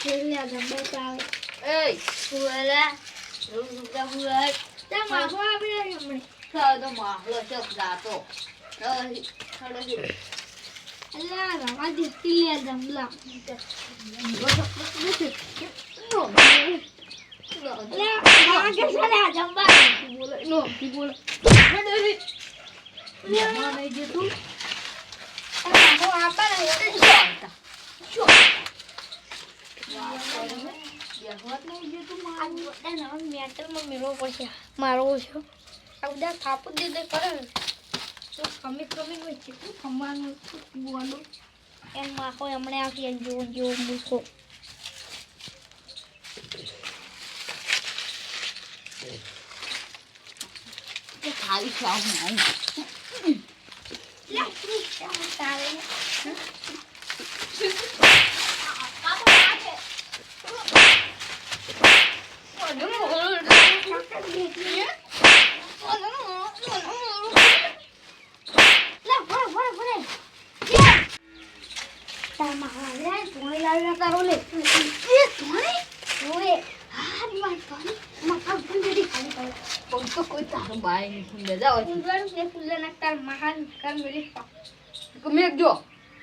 ખેલ્યા જંબો ચાલે એ ફુવાલા રૂડા ફુવાલા તા માખો આપણે હમણે તો માહલો ચક દાતો ખડો છે અલ્લા રવા દે ખેલ્યા જંબલા અલ્લા આગે ચાલ્યા જંબા બોલે નો કી બોલે યા નહીં જે તું માખો આપા જોતા જો મારો છે આ બધા થાપું દીધે કરે તો કમી હોય કેટલું ખમવાનું બોલું એમ માખો હમણે આખી જો મૂકો ખાલી ખાવ નહીં તો કોઈ તારું બાય નહીં ખુંદે જાવ તમે જો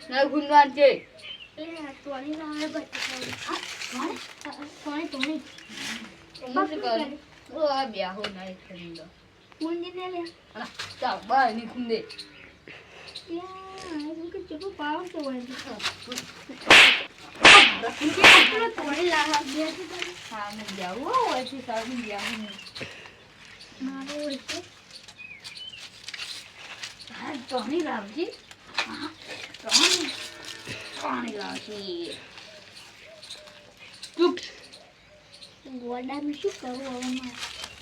ના ગુંદવાન છે ઓ આ બ્યાહો નહીં ખુંદો અલા તા બાય નહીં ખુંદે હા મેં જાવ હોય છે સારું બ્યાહો ટોણી લાવજી ટોણી લાવજી ચૂપ ગોડાનું શું કરવું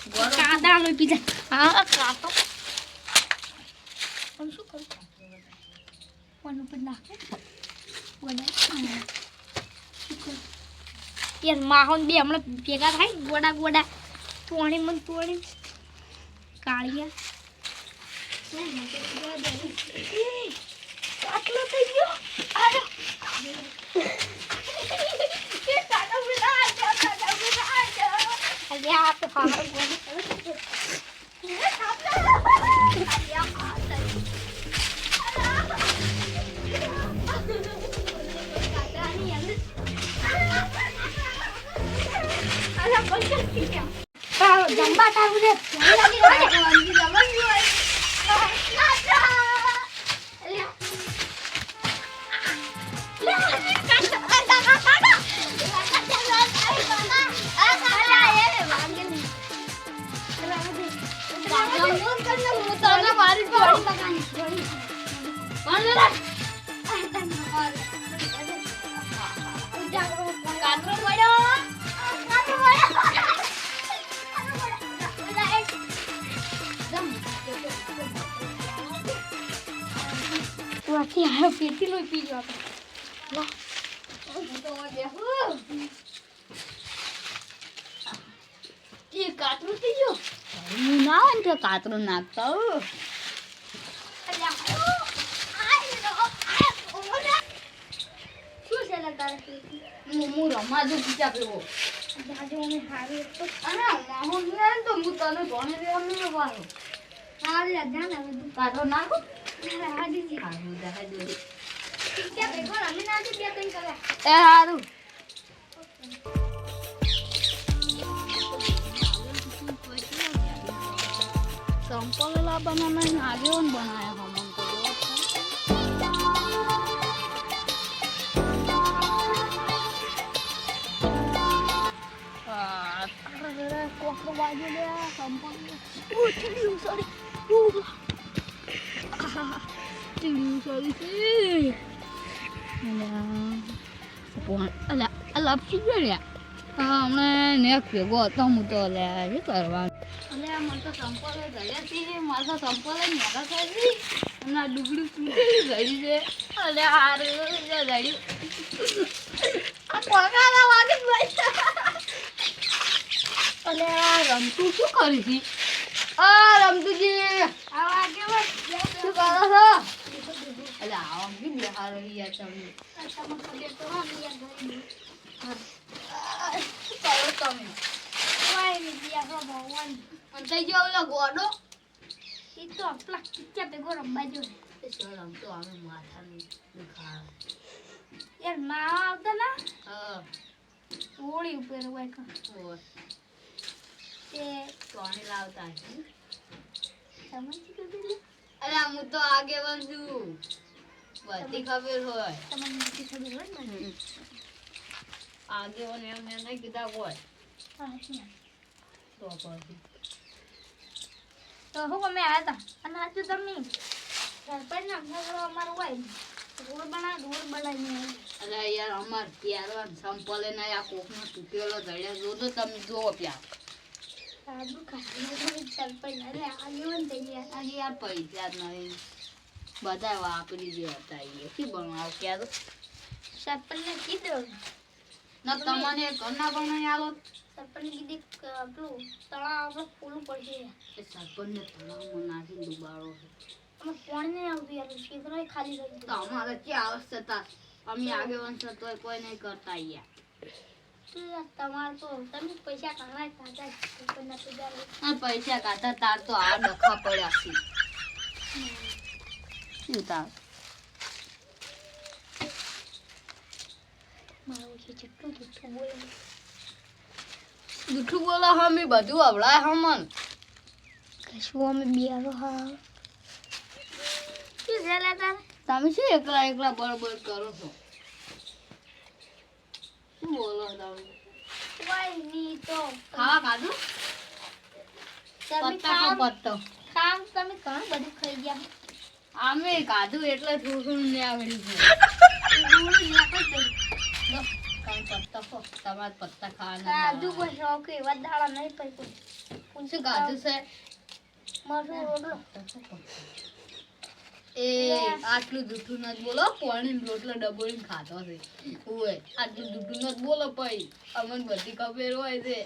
હવે કાદા લો પીજા હા કાતો પણ શું કરું કોણ ઉપર નાખે ગોડા શું કરું યાર માહોન બે હમણાં ભેગા થાય ગોડા તોણી મન તોડી કાળિયા આટલો થઈ ગયો અરે અરે આ તો ફાવર ગોળી જંબા તારું ને પેટી લો પી જો કાતરું થઈ ગયો હું ના હોય ને તો કાતરો નાખતા હું રમા જો બીજા પેવો તો હું તને ભણે કાતરો નાખો સારું સંપલ બનાવના આગેવાન બનાયા હમણાં તો બાજુ લે સંપલ sorry sorry sih. Alah, alah juga ya. Mana ni aku buat tamu tu lah, ni kerana. Alah, masa sampel gaya sih, masa sampel ni ada sih. Mana dulu gaya sih. Alah, hari ni gaya. Aku akan lagi baca. Alah, ramtu tu kali sih. ramtu je. awak ke mas Tu kalau sah. Alah, awak ni biar hari ya cakap. sama kerja tu kan yang કરો તમે કોઈ નહીં બેસો ભગવાન અને થઈ ગયો ઓલો ગોડો એ તો આપલા કિચ્ચા ભેગો રમવા જો એ શરમ તો અમે માથાની દુખાવે યાર ના આવતા ના હા ઓળી ઉપર હોય કા ઓય તે પાણી લાવતા હશે સમજ કીધું અરે હું તો આગેવાન છું બધી ખબર હોય તમને નથી ખબર હોય ને આગેવાન એમ મેં નહીં કીધા કોઈ હા છે તો પછી તો હું અમે આયા હતા અને આજે તમે સરપંચ ના ઘર અમારું હોય રોડ બનાવીને અરે યાર અમાર પ્યારવાન સંપલે ના આ કોકનો તૂટેલો ધડ્યા જો તો તમે જોવો પ્યાર સાબુ ખાલી સરપંચ અરે આગેવાન થઈ ગયા અને યાર પૈસા જ નહીં બધા વાપરી જે હતા એ શું બનાવ ક્યાં તો સરપંચને કીધું ના તમને ઘરના બનાવી આલો સરપંચને કીધું કે પેલું તળાવ આપણે ખોલવું પડશે એ સરપંચને તળાવમાં નાખી ડૂબાડો અમે પાણી નહીં આવતું યાર ખેતરો ખાલી કરી તો અમારે ક્યાં આવશ્યકતા અમે આગેવાન છે તોય કોઈ નહીં કરતા યાર તમારે તો તમે પૈસા કાઢા કાઢા સરપંચના પૈસા આ પૈસા કાઢા તાર તો આ ડખા પડ્યા છે શું તાર મારું છે ચટલું જૂઠું બોલે જૂઠું બોલો હમી બધું હવળાય હમન કશું અમે બિયારો હા શું છે લે તારે તમે શું એકલા એકલા બળબડ કરો છો શું બોલો તમે કોઈ નહીં તો ખાવા કાઢું તમે પત્તા ખાવ પત્તો કામ તમે ઘણું બધું ખાઈ ગયા અમે કાઢું એટલે થોડું ને આવડી ગયું લો કામ પત્તા ખો તમારે પત્તા ખાવાના કાજુ કોઈ શોખ એવા દાડા નહીં પડી શું કાઢું છે મરસું રોટલો એ આટલું જૂઠું નથી બોલો પાણી રોટલો ડબોળીને ખાતો છે ઓય આટલું જૂઠું નથી બોલો પઈ અમને બધી ખબર હોય છે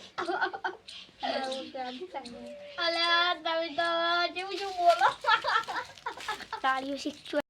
અલ્યા તમે તો જેવું જેવું બોલો તાળીઓ શીખજો